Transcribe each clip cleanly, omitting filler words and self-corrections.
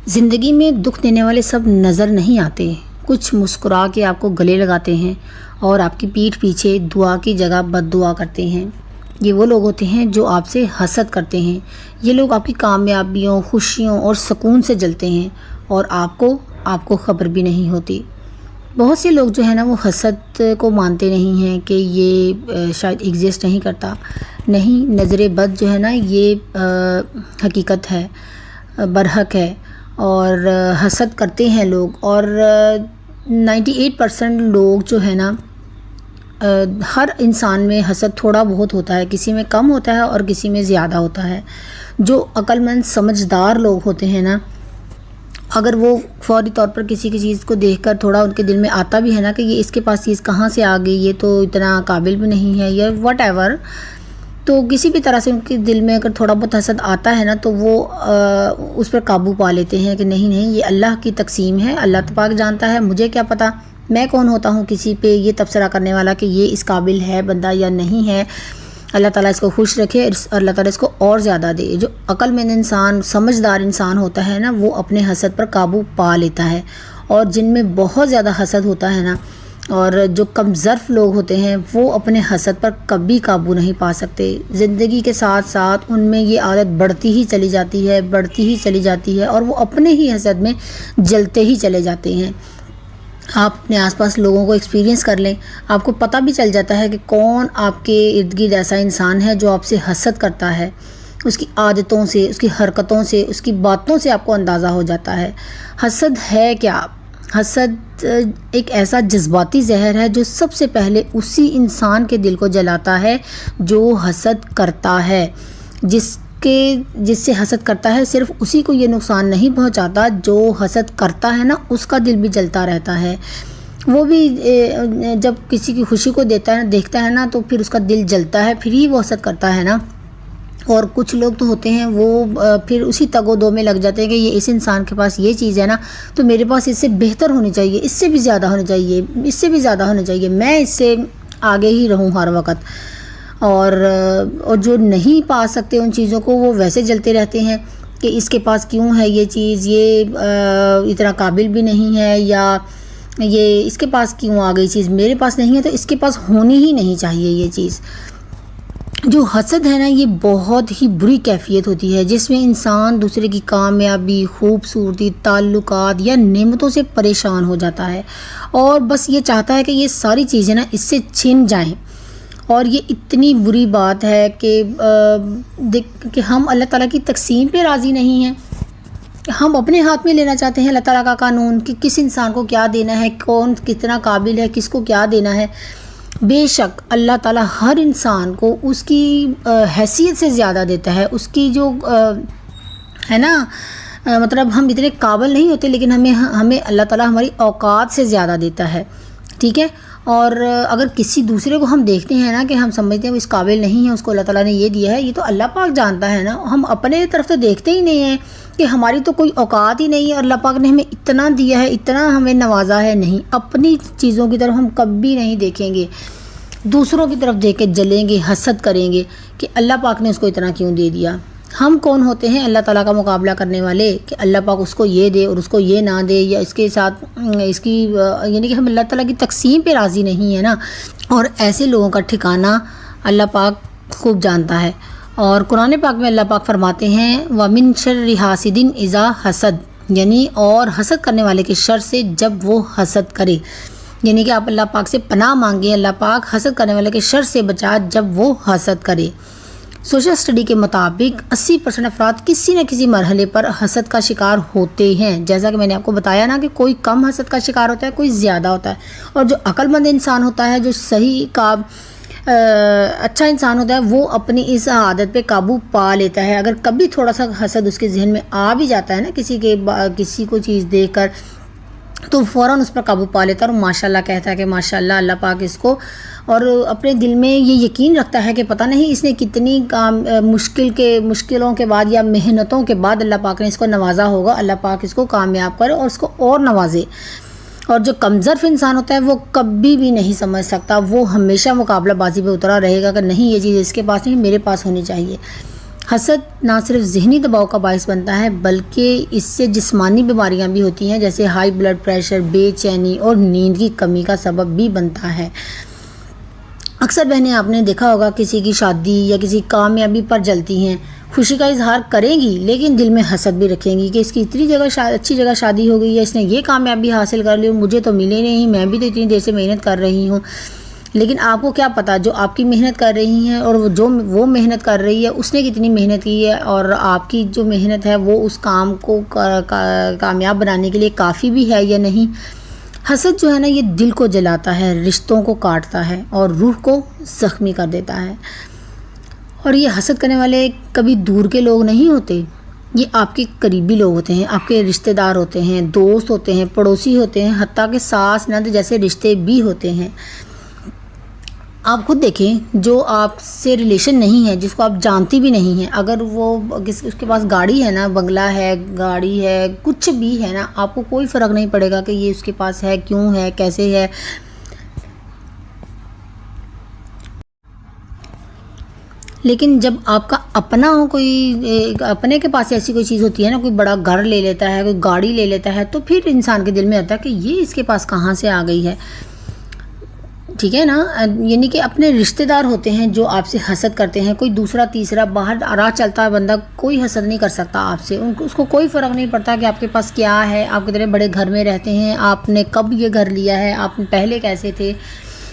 زندگی میں دکھ دینے والے سب نظر نہیں آتے، کچھ مسکرا کے آپ کو گلے لگاتے ہیں اور آپ کی پیٹھ پیچھے دعا کی جگہ بد دعا کرتے ہیں۔ یہ وہ لوگ ہوتے ہیں جو آپ سے حسد کرتے ہیں۔ یہ لوگ آپ کی کامیابیوں، خوشیوں اور سکون سے جلتے ہیں اور آپ کو خبر بھی نہیں ہوتی۔ بہت سے لوگ جو ہے نا وہ حسد کو مانتے نہیں ہیں کہ یہ شاید ایگزسٹ نہیں کرتا۔ نہیں، نظر بد جو ہے نا یہ حقیقت ہے، برحق ہے، اور حسد کرتے ہیں لوگ، اور 98% لوگ جو ہے نا ہر انسان میں حسد تھوڑا بہت ہوتا ہے، کسی میں کم ہوتا ہے اور کسی میں زیادہ ہوتا ہے۔ جو عقل مند سمجھدار لوگ ہوتے ہیں نا، اگر وہ فوری طور پر کسی کی چیز کو دیکھ کر تھوڑا ان کے دل میں آتا بھی ہے نا کہ یہ اس کے پاس چیز کہاں سے آ گئی، یہ تو اتنا قابل بھی نہیں ہے، یا واٹ ایور، تو کسی بھی طرح سے ان کے دل میں اگر تھوڑا بہت حسد آتا ہے نا تو وہ اس پر قابو پا لیتے ہیں کہ نہیں یہ اللہ کی تقسیم ہے، اللہ پاک جانتا ہے، مجھے کیا پتہ، میں کون ہوتا ہوں کسی پہ یہ تبصرہ کرنے والا کہ یہ اس قابل ہے بندہ یا نہیں ہے۔ اللہ تعالیٰ اس کو خوش رکھے اور اللہ تعالیٰ اس کو اور زیادہ دے۔ جو عقل مند انسان، سمجھدار انسان ہوتا ہے نا، وہ اپنے حسد پر قابو پا لیتا ہے، اور جن میں بہت زیادہ حسد ہوتا ہے نا، اور جو کم ظرف لوگ ہوتے ہیں وہ اپنے حسد پر کبھی قابو نہیں پا سکتے۔ زندگی کے ساتھ ساتھ ان میں یہ عادت بڑھتی ہی چلی جاتی ہے اور وہ اپنے ہی حسد میں جلتے ہی چلے جاتے ہیں۔ آپ اپنے آس پاس لوگوں کو ایکسپیرینس کر لیں، آپ کو پتہ بھی چل جاتا ہے کہ کون آپ کے ارد گرد ایسا انسان ہے جو آپ سے حسد کرتا ہے۔ اس کی عادتوں سے، اس کی حرکتوں سے، اس کی باتوں سے آپ کو اندازہ ہو جاتا ہے۔ حسد ہے کیا؟ حسد ایک ایسا جذباتی زہر ہے جو سب سے پہلے اسی انسان کے دل کو جلاتا ہے جو حسد کرتا ہے۔ جس سے حسد کرتا ہے صرف اسی کو یہ نقصان نہیں پہنچاتا، جو حسد کرتا ہے نا اس کا دل بھی جلتا رہتا ہے۔ وہ بھی جب کسی کی خوشی کو دیکھتا ہے نا تو پھر اس کا دل جلتا ہے، پھر ہی وہ حسد کرتا ہے نا۔ اور کچھ لوگ تو ہوتے ہیں وہ پھر اسی تگ و دو میں لگ جاتے ہیں کہ یہ اس انسان کے پاس یہ چیز ہے نا تو میرے پاس اس سے بہتر ہونی چاہیے، اس سے بھی زیادہ ہونی چاہیے، اس سے بھی زیادہ ہونی چاہیے، میں اس سے آگے ہی رہوں ہر وقت۔ اور جو نہیں پا سکتے ان چیزوں کو، وہ ویسے جلتے رہتے ہیں کہ اس کے پاس کیوں ہے یہ چیز، یہ اتنا قابل بھی نہیں ہے، یا یہ اس کے پاس کیوں آ گئی چیز، میرے پاس نہیں ہے تو اس کے پاس ہونی ہی نہیں چاہیے یہ چیز۔ جو حسد ہے نا یہ بہت ہی بری کیفیت ہوتی ہے جس میں انسان دوسرے کی کامیابی، خوبصورتی، تعلقات یا نعمتوں سے پریشان ہو جاتا ہے، اور بس یہ چاہتا ہے کہ یہ ساری چیزیں نا اس سے چھن جائیں۔ اور یہ اتنی بری بات ہے کہ ہم اللہ تعالیٰ کی تقسیم پہ راضی نہیں ہیں۔ ہم اپنے ہاتھ میں لینا چاہتے ہیں اللہ تعالیٰ کا قانون کہ کس انسان کو کیا دینا ہے، کون کتنا قابل ہے، کس کو کیا دینا ہے۔ بے شک اللہ تعالیٰ ہر انسان کو اس کی حیثیت سے زیادہ دیتا ہے، اس کی جو ہے نا، مطلب ہم اتنے قابل نہیں ہوتے لیکن ہمیں اللہ تعالیٰ ہماری اوقات سے زیادہ دیتا ہے، ٹھیک ہے۔ اور اگر کسی دوسرے کو ہم دیکھتے ہیں نا کہ ہم سمجھتے ہیں وہ اس قابل نہیں ہے، اس کو اللہ تعالیٰ نے یہ دیا ہے، یہ تو اللہ پاک جانتا ہے نا، ہم اپنے طرف تو دیکھتے ہی نہیں ہیں کہ ہماری تو کوئی اوقات ہی نہیں ہے، اور اللہ پاک نے ہمیں اتنا دیا ہے، اتنا ہمیں نوازا ہے، نہیں، اپنی چیزوں کی طرف ہم کبھی نہیں دیکھیں گے، دوسروں کی طرف دیکھ کے جلیں گے، حسد کریں گے کہ اللہ پاک نے اس کو اتنا کیوں دے دیا۔ ہم کون ہوتے ہیں اللہ تعالیٰ کا مقابلہ کرنے والے کہ اللہ پاک اس کو یہ دے اور اس کو یہ نہ دے، یا اس کے ساتھ اس کی، یعنی کہ ہم اللہ تعالیٰ کی تقسیم پہ راضی نہیں ہے نا۔ اور ایسے لوگوں کا ٹھکانہ اللہ پاک خوب جانتا ہے، اور قرآن پاک میں اللہ پاک فرماتے ہیں وَمِن شَرِّ حَاسِدٍ إِذَا حَسَد، یعنی اور حسد کرنے والے کے شر سے جب وہ حسد کرے، یعنی کہ آپ اللہ پاک سے پناہ مانگیں، اللہ پاک حسد کرنے والے کے شر سے بچا جب وہ حسد کرے۔ سوشل اسٹڈی کے مطابق 80% افراد کسی نہ کسی مرحلے پر حسد کا شکار ہوتے ہیں۔ جیسا کہ میں نے آپ کو بتایا نا کہ کوئی کم حسد کا شکار ہوتا ہے، کوئی زیادہ ہوتا ہے، اور جو عقل مند انسان ہوتا ہے، جو صحیح کا اچھا انسان ہوتا ہے، وہ اپنی اس عادت پہ قابو پا لیتا ہے۔ اگر کبھی تھوڑا سا حسد اس کے ذہن میں آ بھی جاتا ہے نا کسی کو چیز دیکھ کر، تو فوراً اس پر قابو پا لیتا ہے اور ماشاءاللہ کہتا ہے کہ ماشاءاللہ اللہ پاک اس کو، اور اپنے دل میں یہ یقین رکھتا ہے کہ پتہ نہیں اس نے کتنی مشکلوں کے بعد یا محنتوں کے بعد اللہ پاک نے اس کو نوازا ہوگا، اللہ پاک اس کو کامیاب کرے اور اس کو اور نوازے۔ اور جو کمزرف انسان ہوتا ہے وہ کبھی بھی نہیں سمجھ سکتا، وہ ہمیشہ مقابلہ بازی پہ اترا رہے گا کہ نہیں یہ چیز اس کے پاس نہیں، میرے پاس ہونی چاہیے۔ حسد نہ صرف ذہنی دباؤ کا باعث بنتا ہے بلکہ اس سے جسمانی بیماریاں بھی ہوتی ہیں، جیسے ہائی بلڈ پریشر، بے چینی اور نیند کی کمی کا سبب بھی بنتا ہے۔ اکثر بہنیں آپ نے دیکھا ہوگا کسی کی شادی یا کسی کامیابی پر جلتی ہیں، خوشی کا اظہار کریں گی لیکن دل میں حسد بھی رکھیں گی کہ اس کی اتنی اچھی جگہ شادی ہو گئی ہے، اس نے یہ کامیابی حاصل کر لی، مجھے تو ملے نہیں، میں بھی تو اتنی دیر سے محنت کر رہی ہوں۔ لیکن آپ کو کیا پتہ جو آپ کی محنت کر رہی ہیں اور وہ محنت کر رہی ہے اس نے کتنی محنت کی ہے، اور آپ کی جو محنت ہے وہ اس کام کو کامیاب بنانے کے لیے کافی بھی ہے یا نہیں۔ حسد جو ہے نا، یہ دل کو جلاتا ہے، رشتوں کو کاٹتا ہے اور روح کو زخمی کر دیتا ہے۔ اور یہ حسد کرنے والے کبھی دور کے لوگ نہیں ہوتے، یہ آپ کے قریبی لوگ ہوتے ہیں، آپ کے رشتہ دار ہوتے ہیں، دوست ہوتے ہیں، پڑوسی ہوتے ہیں، حتیٰ کہ ساس نند جیسے رشتے بھی ہوتے ہیں۔ آپ خود دیکھیں، جو آپ سے ریلیشن نہیں ہے، جس کو آپ جانتی بھی نہیں ہیں، اگر وہ اس کے پاس گاڑی ہے نا، بنگلہ ہے، گاڑی ہے، کچھ بھی ہے نا، آپ کو کوئی فرق نہیں پڑے گا کہ یہ اس کے پاس ہے، کیوں ہے، کیسے ہے۔ لیکن جب آپ کا اپنا کوئی اپنے کے پاس ایسی کوئی چیز ہوتی ہے نا، کوئی بڑا گھر لے لیتا ہے، کوئی گاڑی لے لیتا ہے، تو پھر انسان کے دل میں آتا ہے کہ یہ اس کے پاس کہاں سے آ گئی ہے، ٹھیک ہے نا۔ یعنی کہ اپنے رشتہ دار ہوتے ہیں جو آپ سے حسد کرتے ہیں، کوئی دوسرا تیسرا باہر راہ چلتا ہے بندہ، کوئی حسد نہیں کر سکتا آپ سے، اس کو کوئی فرق نہیں پڑتا کہ آپ کے پاس کیا ہے، آپ کتنے بڑے گھر میں رہتے ہیں، آپ نے کب یہ گھر لیا ہے، آپ پہلے کیسے تھے،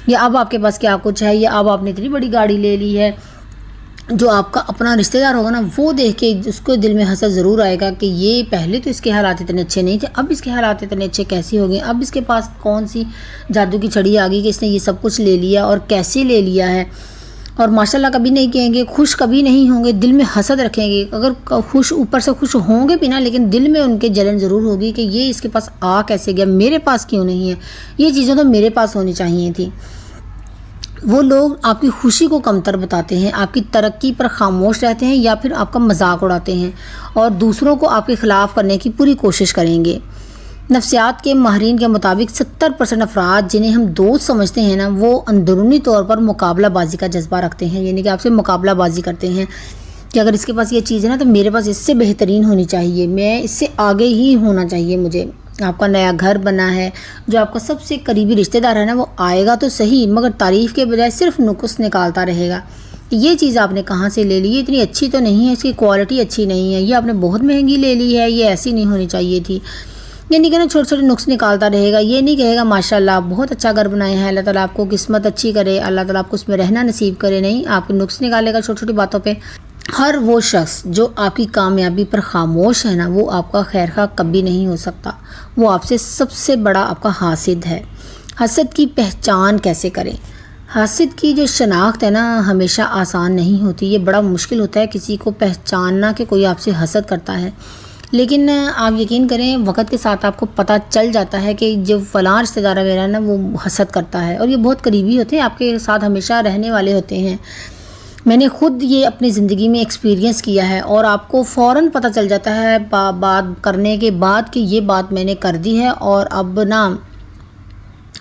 یا اب آپ کے پاس کیا کچھ ہے، یا اب آپ نے اتنی بڑی گاڑی لے لی ہے۔ جو آپ کا اپنا رشتہ دار ہوگا نا، وہ دیکھ کے اس کو دل میں حسد ضرور آئے گا کہ یہ پہلے تو اس کے حالات اتنے اچھے نہیں تھے، اب اس کے حالات اتنے اچھے کیسے ہو گئے، اب اس کے پاس کون سی جادو کی چھڑی آ گئی کہ اس نے یہ سب کچھ لے لیا، اور کیسے لے لیا ہے۔ اور ماشاءاللہ کبھی نہیں کہیں گے، خوش کبھی نہیں ہوں گے، دل میں حسد رکھیں گے، اگر خوش اوپر سے خوش ہوں گے بھی نا، لیکن دل میں ان کے جلن ضرور ہوگی کہ یہ اس کے پاس آ کیسے گیا، میرے پاس کیوں نہیں ہے، یہ چیزیں تو میرے پاس ہونی چاہیے تھی۔ وہ لوگ آپ کی خوشی کو کمتر بتاتے ہیں، آپ کی ترقی پر خاموش رہتے ہیں، یا پھر آپ کا مذاق اڑاتے ہیں اور دوسروں کو آپ کے خلاف کرنے کی پوری کوشش کریں گے۔ نفسیات کے ماہرین کے مطابق 70% افراد جنہیں ہم دوست سمجھتے ہیں نا، وہ اندرونی طور پر مقابلہ بازی کا جذبہ رکھتے ہیں، یعنی کہ آپ سے مقابلہ بازی کرتے ہیں کہ اگر اس کے پاس یہ چیز ہے نا تو میرے پاس اس سے بہترین ہونی چاہیے، میں اس سے آگے ہی ہونا چاہیے مجھے۔ آپ کا نیا گھر بنا ہے، جو آپ کا سب سے قریبی رشتہ دار ہے نا، وہ آئے گا تو صحیح، مگر تعریف کے بجائے صرف نقص نکالتا رہے گا۔ یہ چیز آپ نے کہاں سے لے لی، یہ اتنی اچھی تو نہیں ہے، اس کی کوالٹی اچھی نہیں ہے، یہ آپ نے بہت مہنگی لے لی ہے، یہ ایسی نہیں ہونی چاہیے تھی۔ یہ نہیں کہنا چھوٹے چھوٹے نقص نکالتا رہے گا، یہ نہیں کہے گا ماشاءاللہ بہت اچھا گھر بنایا ہے، اللہ تعالیٰ آپ کو قسمت اچھی کرے، اللہ تعالیٰ آپ کو اس میں رہنا نصیب کرے، نہیں، آپ کو نقص نکالے گا چھوٹی چھوٹی باتوں پہ۔ ہر وہ شخص جو آپ کی کامیابی پر خاموش ہے نا، وہ آپ کا خیر خواہ کبھی نہیں ہو سکتا، وہ آپ سے سب سے بڑا آپ کا حاسد ہے۔ حسد کی پہچان کیسے کریں؟ حاسد کی جو شناخت ہے نا، ہمیشہ آسان نہیں ہوتی، یہ بڑا مشکل ہوتا ہے کسی کو پہچاننا کہ کوئی آپ سے حسد کرتا ہے، لیکن آپ یقین کریں وقت کے ساتھ آپ کو پتہ چل جاتا ہے کہ جو فلاں رشتہ دار ہے میرا نا، وہ حسد کرتا ہے، اور یہ بہت قریبی ہوتے ہیں، آپ کے ساتھ ہمیشہ رہنے والے ہوتے ہیں۔ میں نے خود یہ اپنی زندگی میں ایکسپیرینس کیا ہے، اور آپ کو فوراً پتہ چل جاتا ہے بات کرنے کے بعد کہ یہ بات میں نے کر دی ہے، اور اب نا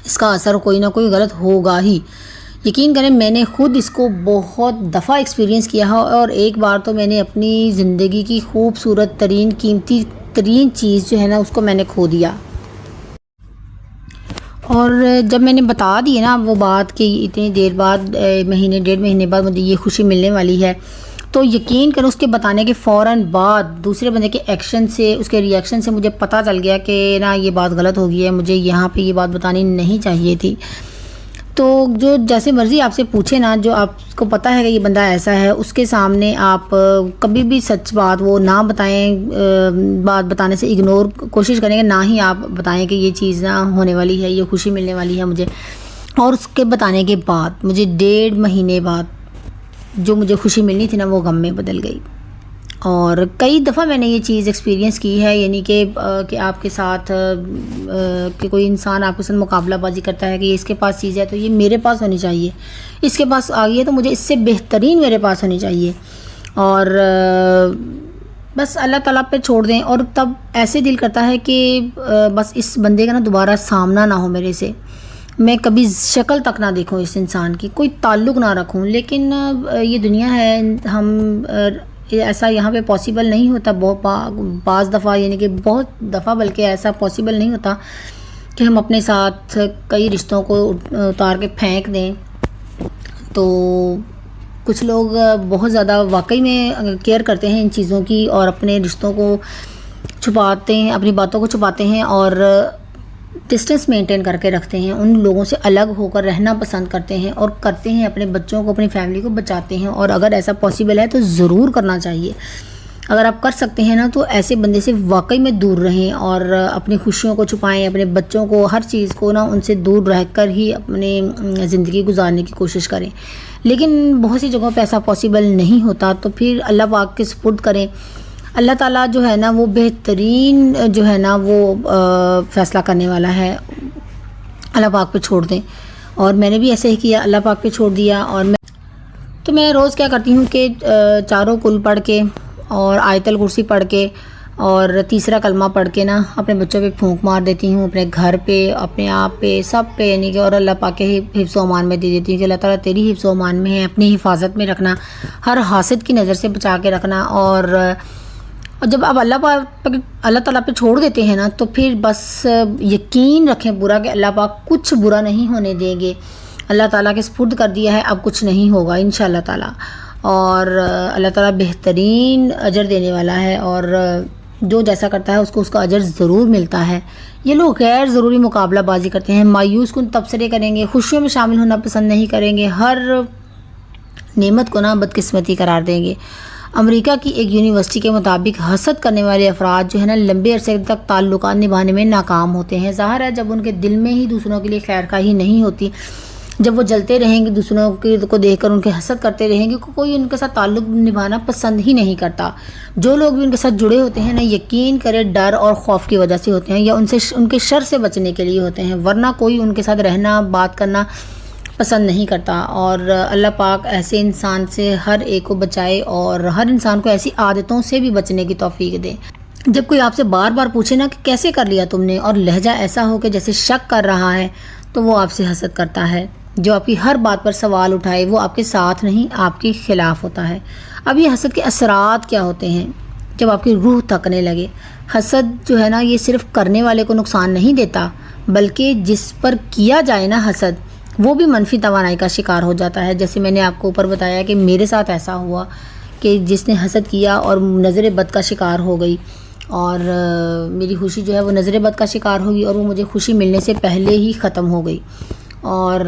اس کا اثر کوئی نہ کوئی غلط ہوگا ہی۔ یقین کریں میں نے خود اس کو بہت دفعہ ایکسپیرینس کیا ہے، اور ایک بار تو میں نے اپنی زندگی کی خوبصورت ترین قیمتی ترین چیز جو ہے نا، اس کو میں نے کھو دیا۔ اور جب میں نے بتا دی نا وہ بات کہ اتنی دیر بعد مہینے ڈیڑھ مہینے بعد مجھے یہ خوشی ملنے والی ہے، تو یقین کرو اس کے بتانے کے فوراً بعد دوسرے بندے کے ایکشن سے، اس کے ری ایکشن سے مجھے پتہ چل گیا کہ نا یہ بات غلط ہو گئی ہے، مجھے یہاں پہ یہ بات بتانی نہیں چاہیے تھی۔ تو جو جیسے مرضی آپ سے پوچھے نا، جو آپ کو پتہ ہے کہ یہ بندہ ایسا ہے، اس کے سامنے آپ کبھی بھی سچ بات وہ نہ بتائیں، بات بتانے سے اگنور کوشش کریں کہ نہ ہی آپ بتائیں کہ یہ چیز نہ ہونے والی ہے، یہ خوشی ملنے والی ہے مجھے۔ اور اس کے بتانے کے بعد مجھے ڈیڑھ مہینے بعد جو مجھے خوشی ملنی تھی نا، وہ غم میں بدل گئی۔ اور کئی دفعہ میں نے یہ چیز ایکسپیرینس کی ہے، یعنی کہ آپ کے ساتھ کہ کوئی انسان آپ کے ساتھ مقابلہ بازی کرتا ہے کہ یہ اس کے پاس چیز ہے تو یہ میرے پاس ہونی چاہیے، اس کے پاس آ گئی ہے تو مجھے اس سے بہترین میرے پاس ہونی چاہیے، اور بس اللہ تعالیٰ پہ چھوڑ دیں۔ اور تب ایسے دل کرتا ہے کہ بس اس بندے کا نا دوبارہ سامنا نہ ہو میرے سے، میں کبھی شکل تک نہ دیکھوں اس انسان کی، کوئی تعلق نہ رکھوں۔ لیکن یہ دنیا ہے، ہم ایسا یہاں پہ پاسبل نہیں ہوتا، بعض دفعہ یعنی کہ بہت دفعہ بلکہ ایسا پاسبل نہیں ہوتا کہ ہم اپنے ساتھ کئی رشتوں کو اتار کے پھینک دیں. تو کچھ لوگ بہت زیادہ واقعی میں کیئر کرتے ہیں ان چیزوں کی اور اپنے رشتوں کو چھپاتے ہیں، اپنی باتوں کو چھپاتے ہیں اور ڈسٹینس مینٹین کر کے رکھتے ہیں، ان لوگوں سے الگ ہو کر رہنا پسند کرتے ہیں اور کرتے ہیں، اپنے بچوں کو اپنی فیملی کو بچاتے ہیں. اور اگر ایسا پاسبل ہے تو ضرور کرنا چاہیے. اگر آپ کر سکتے ہیں نا تو ایسے بندے سے واقعی میں دور رہیں اور اپنی خوشیوں کو چھپائیں، اپنے بچوں کو ہر چیز کو نا ان سے دور رہ کر ہی اپنی زندگی گزارنے کی کوشش کریں. لیکن بہت سی جگہوں پہ ایسا پاسبل نہیں ہوتا، تو پھر اللہ پاک کے سپرد کریں. اللہ تعالیٰ جو ہے نا وہ بہترین جو ہے نا وہ فیصلہ کرنے والا ہے. اللہ پاک پہ چھوڑ دیں. اور میں نے بھی ایسے ہی کیا، اللہ پاک پہ چھوڑ دیا. اور میں روز کیا کرتی ہوں کہ چاروں کل پڑھ کے اور آیت الکرسی پڑھ کے اور تیسرا کلمہ پڑھ کے نا اپنے بچوں پہ پھونک مار دیتی ہوں، اپنے گھر پہ، اپنے آپ پہ، سب پہ، یعنی کہ اور اللہ پاک کے حفظ و امان میں دے دیتی ہوں کہ اللہ تعالیٰ تیری حفظ و امان میں ہے، اپنی حفاظت میں رکھنا، ہر حاسد کی نظر سے بچا کے رکھنا. اور جب آپ اللہ تعالیٰ پہ چھوڑ دیتے ہیں نا تو پھر بس یقین رکھیں پورا کہ اللہ پاک کچھ برا نہیں ہونے دیں گے. اللہ تعالیٰ کے سپرد کر دیا ہے، اب کچھ نہیں ہوگا انشاءاللہ تعالیٰ. اور اللہ تعالیٰ بہترین اجر دینے والا ہے اور جو جیسا کرتا ہے اس کو اس کا اجر ضرور ملتا ہے. یہ لوگ غیر ضروری مقابلہ بازی کرتے ہیں، مایوس کن تبصرے کریں گے، خوشیوں میں شامل ہونا پسند نہیں کریں گے، ہر نعمت کو نا بدقسمتی قرار دیں گے. امریکہ کی ایک یونیورسٹی کے مطابق حسد کرنے والے افراد جو ہے نا لمبے عرصے تک تعلقات نبھانے میں ناکام ہوتے ہیں. ظاہر ہے جب ان کے دل میں ہی دوسروں کے لیے خیر خواہی نہیں ہوتی، جب وہ جلتے رہیں گے، دوسروں کو دیکھ کر ان کے حسد کرتے رہیں گے، کوئی ان کے ساتھ تعلق نبھانا پسند ہی نہیں کرتا. جو لوگ بھی ان کے ساتھ جڑے ہوتے ہیں نا یقین کرے ڈر اور خوف کی وجہ سے ہوتے ہیں یا ان کے شر سے بچنے کے لیے ہوتے ہیں، ورنہ کوئی ان کے ساتھ رہنا بات کرنا پسند نہیں کرتا. اور اللہ پاک ایسے انسان سے ہر ایک کو بچائے اور ہر انسان کو ایسی عادتوں سے بھی بچنے کی توفیق دے. جب کوئی آپ سے بار بار پوچھے نا کہ کیسے کر لیا تم نے اور لہجہ ایسا ہو کہ جیسے شک کر رہا ہے، تو وہ آپ سے حسد کرتا ہے. جو آپ کی ہر بات پر سوال اٹھائے وہ آپ کے ساتھ نہیں آپ کے خلاف ہوتا ہے. اب یہ حسد کے اثرات کیا ہوتے ہیں؟ جب آپ کی روح تھکنے لگے. حسد جو ہے نا یہ صرف کرنے والے کو نقصان نہیں دیتا، بلکہ جس پر کیا جائے نا حسد وہ بھی منفی توانائی کا شکار ہو جاتا ہے. جیسے میں نے آپ کو اوپر بتایا کہ میرے ساتھ ایسا ہوا کہ جس نے حسد کیا اور نظر بد کا شکار ہو گئی اور میری خوشی جو ہے وہ نظر بد کا شکار ہوگی اور وہ مجھے خوشی ملنے سے پہلے ہی ختم ہو گئی. اور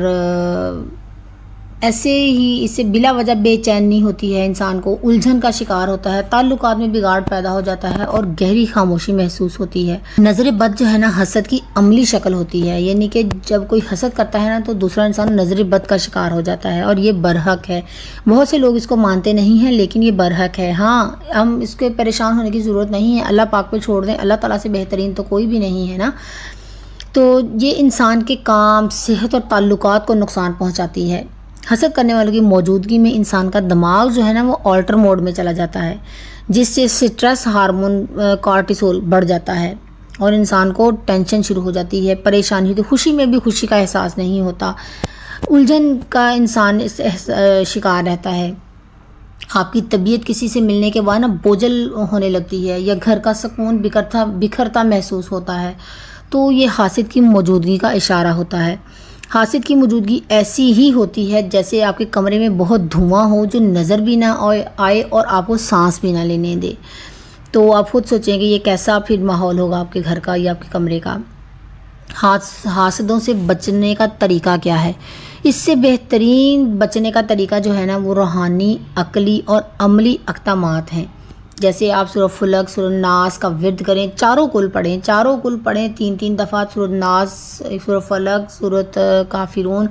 ایسے ہی اس سے بلا وجہ بے چینی ہوتی ہے، انسان کو الجھن کا شکار ہوتا ہے، تعلقات میں بگاڑ پیدا ہو جاتا ہے اور گہری خاموشی محسوس ہوتی ہے. نظر بد جو ہے نا حسد کی عملی شکل ہوتی ہے، یعنی کہ جب کوئی حسد کرتا ہے نا تو دوسرا انسان نظر بد کا شکار ہو جاتا ہے اور یہ برحق ہے. بہت سے لوگ اس کو مانتے نہیں ہیں لیکن یہ برحق ہے. ہاں ہم اس کے پریشان ہونے کی ضرورت نہیں ہے، اللہ پاک پہ چھوڑ دیں، اللہ تعالیٰ سے بہترین تو کوئی بھی نہیں ہے نا. تو یہ انسان کے کام، صحت اور تعلقات کو نقصان پہنچاتی ہے. حسد کرنے والوں کی موجودگی میں انسان کا دماغ جو ہے نا وہ آلٹر موڈ میں چلا جاتا ہے، جس سے سٹریس ہارمون کارٹیسول بڑھ جاتا ہے اور انسان کو ٹینشن شروع ہو جاتی ہے، پریشانی ہوتی ہے، خوشی میں بھی خوشی کا احساس نہیں ہوتا، الجھن کا انسان اس شکار رہتا ہے. آپ کی طبیعت کسی سے ملنے کے بعد نا بوجھل ہونے لگتی ہے یا گھر کا سکون بکھرتا محسوس ہوتا ہے، تو یہ حاسد کی موجودگی کا اشارہ ہوتا ہے. حاسد کی موجودگی ایسی ہی ہوتی ہے جیسے آپ کے کمرے میں بہت دھواں ہو جو نظر بھی نہ آئے اور آپ کو سانس بھی نہ لینے دے. تو آپ خود سوچیں کہ یہ کیسا پھر ماحول ہوگا آپ کے گھر کا یا آپ کے کمرے کا. حاسدوں سے بچنے کا طریقہ کیا ہے؟ اس سے بہترین بچنے کا طریقہ جو ہے نا وہ روحانی، عقلی اور عملی اقدامات ہیں. جیسے آپ سورۃ فلق، سورۃ ناس کا ورد کریں، چاروں کل پڑھیں 3 دفعہ، سورۃ ناس، سورۃ فلق، سورۃ کافرون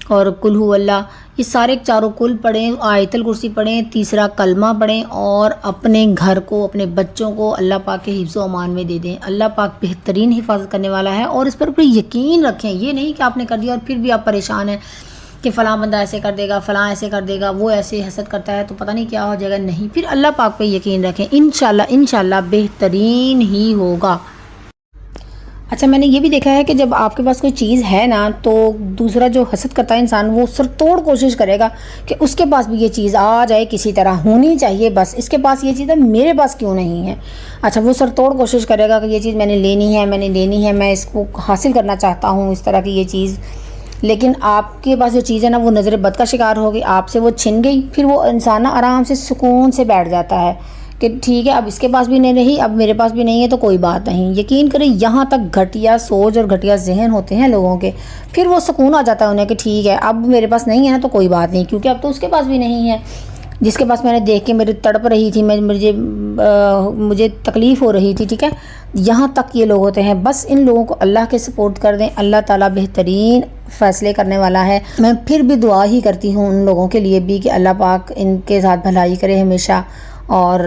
اور قل ھو اللہ، یہ سارے چاروں کل پڑھیں، آیت الکرسی پڑھیں، تیسرا کلمہ پڑھیں اور اپنے گھر کو، اپنے بچوں کو اللہ پاک کے حفظ و امان میں دے دیں. اللہ پاک بہترین حفاظت کرنے والا ہے اور اس پر یقین رکھیں. یہ نہیں کہ آپ نے کر دیا اور پھر بھی آپ پریشان ہیں کہ فلاں بندہ ایسے کر دے گا، فلاں ایسے کر دے گا، وہ ایسے حسد کرتا ہے تو پتہ نہیں کیا ہو جائے گا. نہیں، پھر اللہ پاک پہ یقین رکھیں، انشاءاللہ بہترین ہی ہوگا. اچھا میں نے یہ بھی دیکھا ہے کہ جب آپ کے پاس کوئی چیز ہے نا تو دوسرا جو حسد کرتا ہے انسان وہ سر توڑ کوشش کرے گا کہ اس کے پاس بھی یہ چیز آ جائے، کسی طرح ہونی چاہیے، بس اس کے پاس یہ چیز ہے میرے پاس کیوں نہیں ہے۔ اچھا وہ سر توڑ کوشش کرے گا کہ یہ چیز میں نے لینی ہے، میں اس کو حاصل کرنا چاہتا ہوں، اس طرح کی یہ چیز، لیکن آپ کے پاس جو چیز ہے نا وہ نظر بد کا شکار ہوگی، آپ سے وہ چھن گئی، پھر وہ انسان نا آرام سے سکون سے بیٹھ جاتا ہے کہ ٹھیک ہے اب اس کے پاس بھی نہیں رہی، اب میرے پاس بھی نہیں ہے تو کوئی بات نہیں۔ یقین کریں یہاں تک گھٹیا سوچ اور گھٹیا ذہن ہوتے ہیں لوگوں کے، پھر وہ سکون آ جاتا ہے انہیں کہ ٹھیک ہے اب میرے پاس نہیں ہے نا تو کوئی بات نہیں، کیونکہ اب تو اس کے پاس بھی نہیں ہے، جس کے پاس میں نے دیکھ کے میری تڑپ رہی تھی، مجھے تکلیف ہو رہی تھی، ٹھیک ہے، یہاں تک یہ لوگ ہوتے ہیں۔ بس ان لوگوں کو اللہ کے سپورٹ کر دیں، اللہ تعالیٰ بہترین فیصلے کرنے والا ہے۔ میں پھر بھی دعا ہی کرتی ہوں ان لوگوں کے لیے بھی کہ اللہ پاک ان کے ساتھ بھلائی کرے ہمیشہ، اور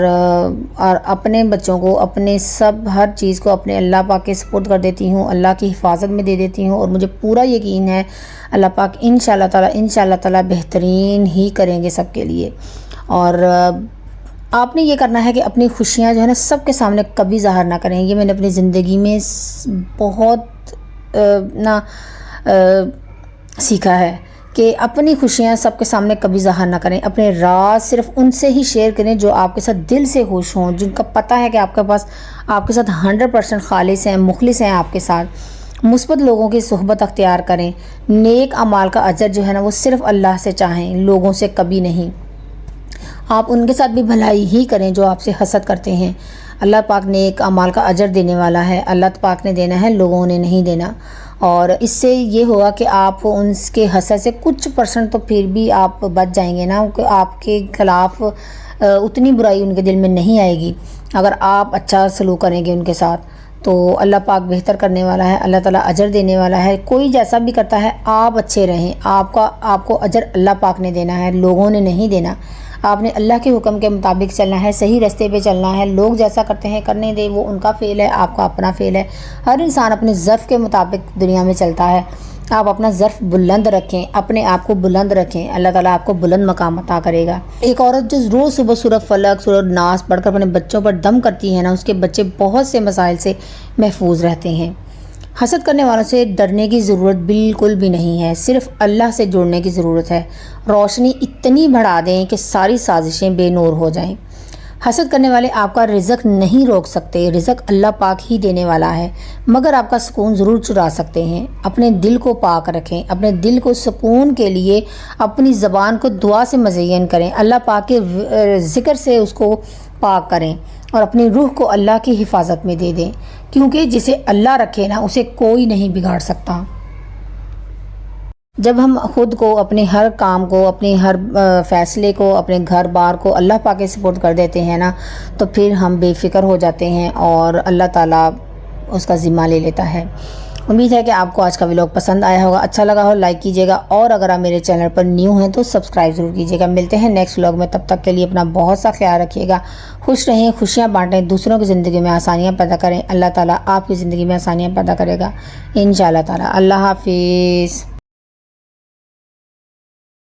اپنے بچوں کو، اپنے سب ہر چیز کو اپنے اللہ پاک کے سپورٹ کر دیتی ہوں، اللہ کی حفاظت میں دے دیتی ہوں، اور مجھے پورا یقین ہے اللہ پاک انشاءاللہ تعالیٰ بہترین ہی کریں گے سب کے لیے۔ اور آپ نے یہ کرنا ہے کہ اپنی خوشیاں جو ہے نا سب کے سامنے کبھی ظاہر نہ کریں۔ یہ میں نے اپنی زندگی میں بہت سیکھا ہے کہ اپنی خوشیاں سب کے سامنے کبھی ظاہر نہ کریں، اپنے راز صرف ان سے ہی شیئر کریں جو آپ کے ساتھ دل سے خوش ہوں، جن کا پتہ ہے کہ آپ کے پاس آپ کے ساتھ 100% خالص ہیں، مخلص ہیں آپ کے ساتھ۔ مثبت لوگوں کی صحبت اختیار کریں، نیک اعمال کا اجر جو ہے نا وہ صرف اللہ سے چاہیں، لوگوں سے کبھی نہیں۔ آپ ان کے ساتھ بھی بھلائی ہی کریں جو آپ سے حسد کرتے ہیں، اللہ پاک نیک اعمال کا اجر دینے والا ہے، اللہ پاک نے دینا ہے، لوگوں نے نہیں دینا۔ اور اس سے یہ ہوگا کہ آپ ان کے حسد سے کچھ % تو پھر بھی آپ بچ جائیں گے نا، کہ آپ کے خلاف اتنی برائی ان کے دل میں نہیں آئے گی اگر آپ اچھا سلوک کریں گے ان کے ساتھ۔ تو اللہ پاک بہتر کرنے والا ہے، اللہ تعالیٰ اجر دینے والا ہے، کوئی جیسا بھی کرتا ہے آپ اچھے رہیں، آپ کو اجر اللہ پاک نے دینا ہے، لوگوں نے نہیں دینا۔ آپ نے اللہ کے حکم کے مطابق چلنا ہے، صحیح راستے پہ چلنا ہے، لوگ جیسا کرتے ہیں کرنے دے، وہ ان کا فعل ہے، آپ کا اپنا فعل ہے۔ ہر انسان اپنے ظرف کے مطابق دنیا میں چلتا ہے، آپ اپنا ظرف بلند رکھیں، اپنے آپ کو بلند رکھیں، اللہ تعالیٰ آپ کو بلند مقام عطا کرے گا۔ ایک عورت جو روز صبح سورۃ فلق، سورۃ ناس پڑھ کر اپنے بچوں پر دم کرتی ہے نا، اس کے بچے بہت سے مسائل سے محفوظ رہتے ہیں۔ حسد کرنے والوں سے ڈرنے کی ضرورت بالکل بھی نہیں ہے، صرف اللہ سے جڑنے کی ضرورت ہے۔ روشنی اتنی بڑھا دیں کہ ساری سازشیں بے نور ہو جائیں۔ حسد کرنے والے آپ کا رزق نہیں روک سکتے، رزق اللہ پاک ہی دینے والا ہے، مگر آپ کا سکون ضرور چرا سکتے ہیں۔ اپنے دل کو پاک رکھیں، اپنے دل کو سکون کے لیے اپنی زبان کو دعا سے مزین کریں، اللہ پاک کے ذکر سے اس کو پاک کریں، اور اپنی روح کو اللہ کی حفاظت میں دے دیں، کیونکہ جسے اللہ رکھے نا اسے کوئی نہیں بگاڑ سکتا۔ جب ہم خود کو، اپنے ہر کام کو، اپنے ہر فیصلے کو، اپنے گھر بار کو اللہ پاک کے سپورٹ کر دیتے ہیں نا تو پھر ہم بے فکر ہو جاتے ہیں اور اللہ تعالیٰ اس کا ذمہ لے لیتا ہے۔ امید ہے کہ آپ کو آج کا ولاگ پسند آیا ہوگا، اچھا لگا ہو لائک کیجیے گا، اور اگر آپ میرے چینل پر نیو ہیں تو سبسکرائب ضرور کیجیے گا۔ ملتے ہیں نیکسٹ ولاگ میں، تب تک کے لیے اپنا بہت سا خیال رکھیے گا، خوش رہیں، خوشیاں بانٹیں، دوسروں کی زندگی میں آسانیاں پیدا کریں، اللہ تعالیٰ آپ کی زندگی میں آسانیاں پیدا کرے گا انشاءاللہ تعالیٰ۔ اللہ حافظ۔